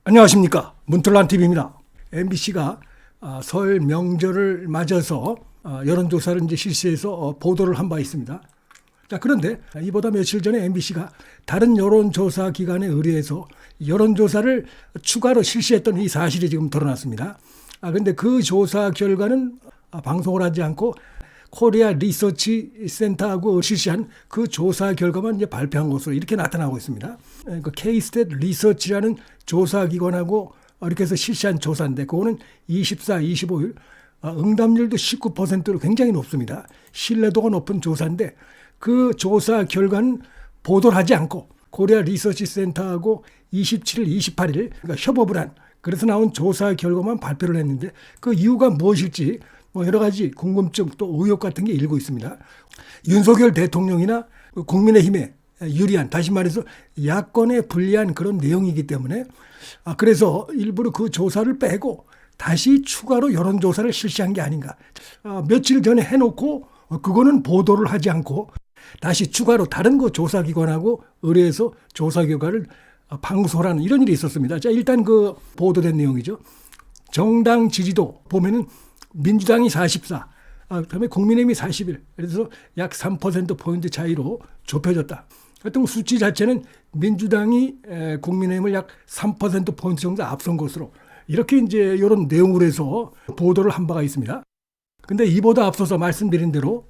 안녕하십니까, 문틀란TV입니다. MBC가 설 명절을 맞아서 여론조사를 이제 실시해서 보도를 한 바 있습니다. 자, 그런데 이보다 며칠 전에 MBC가 다른 여론조사 기관에 의뢰해서 여론조사를 추가로 실시했던 이 사실이 지금 드러났습니다. 그런데 그 조사 결과는 방송을 하지 않고 코리아 리서치 센터하고 실시한 그 조사 결과만 이제 발표한 것으로 이렇게 나타나고 있습니다. 그 K-스탯 리서치라는 조사 기관하고 이렇게 해서 실시한 조사인데 그거는 24, 25일 응답률도 19%로 굉장히 높습니다. 신뢰도가 높은 조사인데 그 조사 결과는 보도를 하지 않고 코리아 리서치 센터하고 27일, 28일 그러니까 협업을 한 그래서 나온 조사 결과만 발표를 했는데 그 이유가 무엇일지 여러 가지 궁금증 또 의혹 같은 게 일고 있습니다. 윤석열 대통령이나 국민의힘에 유리한, 다시 말해서 야권에 불리한 그런 내용이기 때문에 그래서 일부러 그 조사를 빼고 다시 추가로 여론조사를 실시한 게 아닌가. 며칠 전에 해놓고 그거는 보도를 하지 않고 다시 추가로 다른 그 조사기관하고 의뢰해서 조사 결과를 방송하는 이런 일이 있었습니다. 자, 일단 그 보도된 내용이죠. 정당 지지도 보면은 민주당이 44, 그다음에 국민의힘이 41, 그래서 약 3%포인트 차이로 좁혀졌다. 하여튼 수치 자체는 민주당이 국민의힘을 약 3%포인트 정도 앞선 것으로 이렇게 이제 이런 내용으로 해서 보도를 한 바가 있습니다. 근데 이보다 앞서서 말씀드린 대로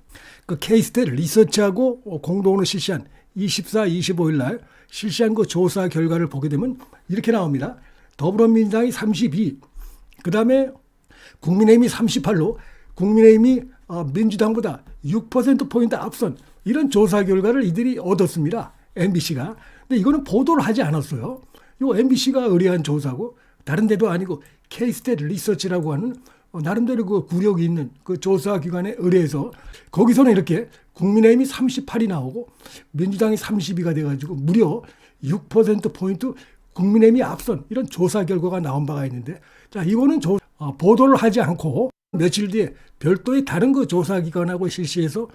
그 K-스탯 리서치하고 공동으로 실시한 24, 25일 날 실시한 그 조사 결과를 보게 되면 이렇게 나옵니다. 더불어민주당이 32, 그다음에 국민의힘이 38로 국민의힘이 민주당보다 6%포인트 앞선 이런 조사 결과를 이들이 얻었습니다. MBC가. 근데 이거는 보도를 하지 않았어요. 이 MBC가 의뢰한 조사고 다른 데도 아니고 K-스탯 리서치라고 하는 나름대로 그 구력이 있는 그 조사 기관에 의뢰해서 거기서는 이렇게 국민의힘이 38이 나오고 민주당이 32가 돼가지고 무려 6%포인트 국민의힘이 앞선 이런 조사 결과가 나온 바가 있는데 자, 이거는 보도를 하지 않고 며칠 뒤에 별도의 다른 그 조사기관하고 실시해서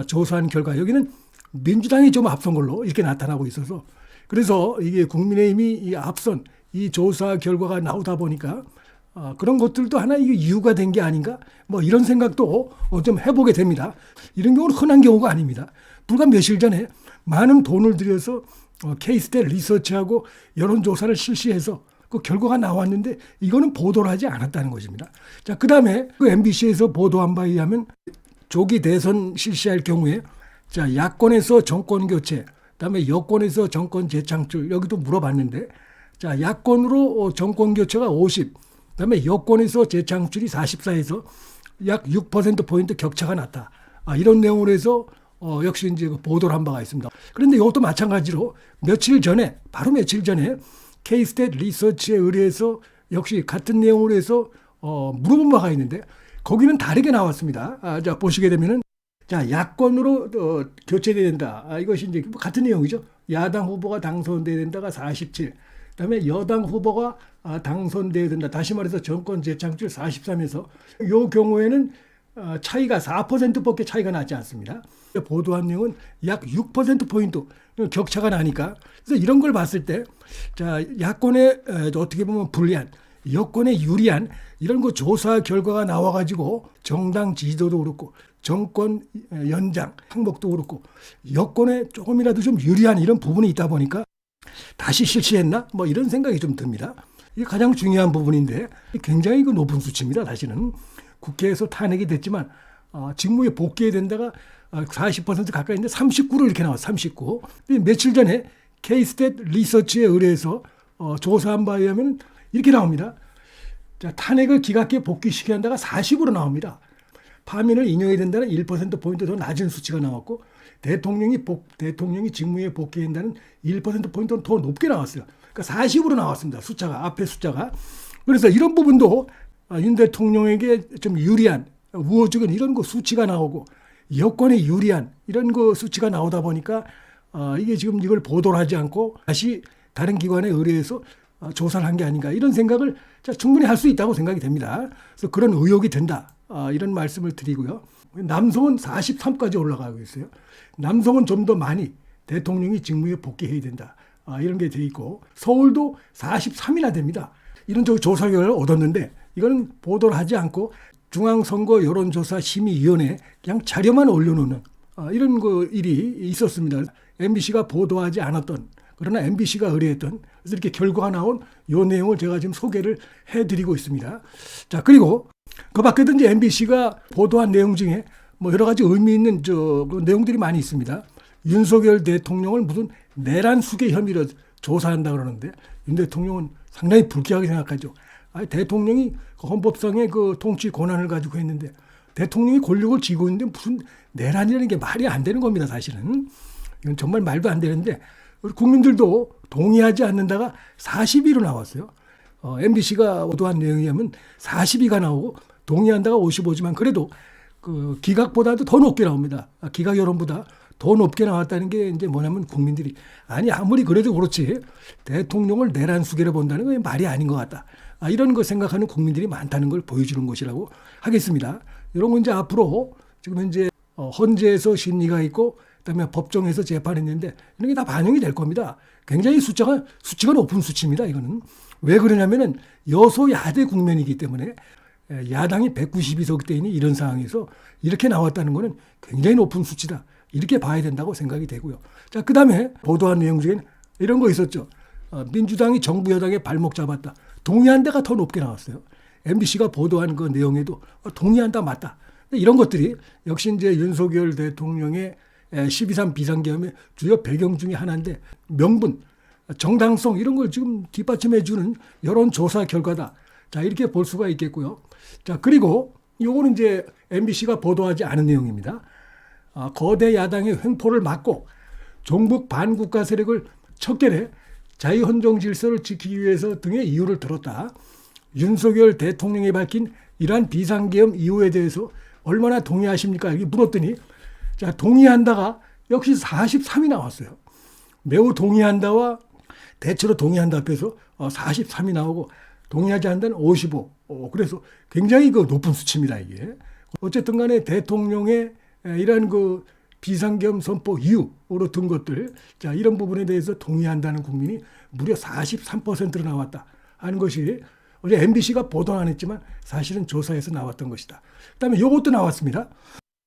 조사한 결과 여기는 민주당이 좀 앞선 걸로 이렇게 나타나고 있어서 그래서 이게 국민의힘이 이 앞선 이 조사 결과가 나오다 보니까 그런 것들도 하나 이게 이유가 된 게 아닌가 뭐 이런 생각도 좀 해보게 됩니다. 이런 경우는 흔한 경우가 아닙니다. 불과 며칠 전에 많은 돈을 들여서 K-스탯 리서치하고 여론조사를 실시해서 그 결과가 나왔는데 이거는 보도를 하지 않았다는 것입니다. 자, 그다음에 그 MBC에서 보도한 바에 의하면 조기 대선 실시할 경우에 자, 야권에서 정권 교체, 그다음에 여권에서 정권 재창출 여기도 물어봤는데 자, 야권으로 정권 교체가 50, 그다음에 여권에서 재창출이 44에서 약 6%포인트 격차가 났다. 이런 내용으로 해서 역시 이제 보도를 한 바가 있습니다. 그런데 이것도 마찬가지로 바로 며칠 전에 K-스탯 리서치에 의뢰해서 역시 같은 내용으로 해서 물어본 바가 있는데 거기는 다르게 나왔습니다. 자, 보시게 되면은 자, 야권으로 교체돼야 된다. 이것이 이제 같은 내용이죠. 야당 후보가 당선돼야 된다가 47. 그다음에 여당 후보가 당선돼야 된다. 다시 말해서 정권 재창출 43에서 이 경우에는 차이가 4%밖에 차이가 나지 않습니다. 보도한 내용은 약 6%포인트 격차가 나니까 그래서 이런 걸 봤을 때 자, 야권에 어떻게 보면 불리한 여권에 유리한 이런 거 조사 결과가 나와가지고 정당 지지도도 그렇고 정권 연장 항목도 그렇고 여권에 조금이라도 좀 유리한 이런 부분이 있다 보니까 다시 실시했나 뭐 이런 생각이 좀 듭니다. 이게 가장 중요한 부분인데 굉장히 그 높은 수치입니다. 사실은 국회에서 탄핵이 됐지만 직무에 복귀해야 된다가 40% 가까이인데 39로 이렇게 나왔어요. 39. 며칠 전에 K-스탯 리서치에 의뢰해서 조사한 바에 의하면 이렇게 나옵니다. 자, 탄핵을 기각해 복귀시켜야 한다가 40으로 나옵니다. 파면을 인용해야 된다는 1%포인트 더 낮은 수치가 나왔고 대통령이 직무에 복귀해야 한다는 1%포인트 더 높게 나왔어요. 그러니까 40으로 나왔습니다. 숫자가 앞에 숫자가. 그래서 이런 부분도 윤 대통령에게 좀 유리한 우호적인 이런 거 수치가 나오고 여권에 유리한 이런 거 수치가 나오다 보니까 이게 지금 이걸 보도를 하지 않고 다시 다른 기관에 의뢰해서 조사를 한 게 아닌가 이런 생각을 충분히 할 수 있다고 생각이 됩니다. 그래서 그런 의혹이 든다. 이런 말씀을 드리고요. 남성은 43까지 올라가고 있어요. 남성은 좀 더 많이 대통령이 직무에 복귀해야 된다. 이런 게 돼 있고 서울도 43이나 됩니다. 이런 조사 결과를 얻었는데 이거는 보도를 하지 않고 중앙선거 여론조사심의위원회에 그냥 자료만 올려놓는 이런 일이 있었습니다. MBC가 보도하지 않았던 그러나 MBC가 의뢰했던 그래서 이렇게 결과가 나온 이 내용을 제가 지금 소개를 해드리고 있습니다. 자, 그리고 그 밖에도 이제 MBC가 보도한 내용 중에 뭐 여러 가지 의미 있는 그 내용들이 많이 있습니다. 윤석열 대통령을 무슨 내란 수괴 혐의로 조사한다 그러는데 윤 대통령은 상당히 불쾌하게 생각하죠. 대통령이 헌법상의 그 통치 권한을 가지고 했는데 대통령이 권력을 쥐고 있는데 무슨 내란이라는 게 말이 안 되는 겁니다. 사실은 이건 정말 말도 안 되는데 국민들도 동의하지 않는다가 42로 나왔어요. MBC가 보도한 내용에 의하면 42가 나오고 동의한다가 55지만 그래도 그 기각보다도 더 높게 나옵니다. 기각 여론보다 더 높게 나왔다는 게 이제 뭐냐면 국민들이 아니 아무리 그래도 그렇지 대통령을 내란 수괴로 본다는 건 말이 아닌 것 같다. 이런 거 생각하는 국민들이 많다는 걸 보여주는 것이라고 하겠습니다. 이런 건 이제 앞으로 지금 현재 헌재에서 심리가 있고 그다음에 법정에서 재판했는데 이런 게 다 반영이 될 겁니다. 굉장히 수치가 높은 수치입니다. 이거는 왜 그러냐면은 여소야대 국면이기 때문에 야당이 192석대이니 이런 상황에서 이렇게 나왔다는 거는 굉장히 높은 수치다. 이렇게 봐야 된다고 생각이 되고요. 자, 그다음에 보도한 내용 중에는 이런 거 있었죠. 민주당이 정부 여당의 발목 잡았다. 동의한다가 더 높게 나왔어요. MBC가 보도한 그 내용에도 동의한다 맞다. 이런 것들이 역시 이제 윤석열 대통령의 12.3 비상계엄의 주요 배경 중에 하나인데 명분, 정당성 이런 걸 지금 뒷받침해 주는 여론조사 결과다. 자, 이렇게 볼 수가 있겠고요. 자, 그리고 요거는 이제 MBC가 보도하지 않은 내용입니다. 거대 야당의 횡포를 막고 종북 반국가 세력을 척결해 자유헌정 질서를 지키기 위해서 등의 이유를 들었다. 윤석열 대통령이 밝힌 이러한 비상계엄 이유에 대해서 얼마나 동의하십니까? 이렇게 물었더니 자, 동의한다가 역시 43이 나왔어요. 매우 동의한다와 대체로 동의한다 앞에서 43이 나오고 동의하지 않는다는 55. 그래서 굉장히 그 높은 수치입니다, 이게. 어쨌든 간에 대통령의 이러한 그 비상계엄 선포 이유로 든 것들, 자, 이런 부분에 대해서 동의한다는 국민이 무려 43%로 나왔다 하는 것이 어제 MBC가 보도는 안 했지만 사실은 조사에서 나왔던 것이다. 그다음에 이것도 나왔습니다.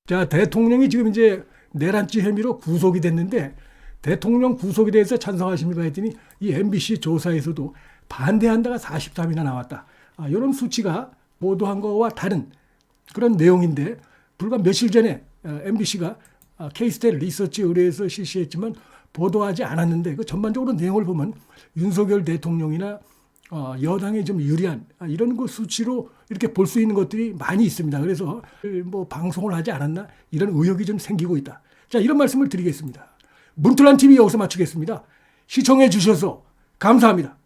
자, 대통령이 지금 이제 내란죄 혐의로 구속이 됐는데 대통령 구속에 대해서 찬성하십니까 했더니 이 MBC 조사에서도 반대한다가 43이나 나왔다. 이런 수치가 보도한 거와 다른 그런 내용인데 불과 며칠 전에 MBC가 케이스텔 리서치 의뢰해서 실시했지만 보도하지 않았는데 그 전반적으로 내용을 보면 윤석열 대통령이나 여당에 좀 유리한 이런 그 수치로 이렇게 볼 수 있는 것들이 많이 있습니다. 그래서 뭐 방송을 하지 않았나 이런 의혹이 좀 생기고 있다. 자, 이런 말씀을 드리겠습니다. 문틀란 TV 여기서 마치겠습니다. 시청해 주셔서 감사합니다.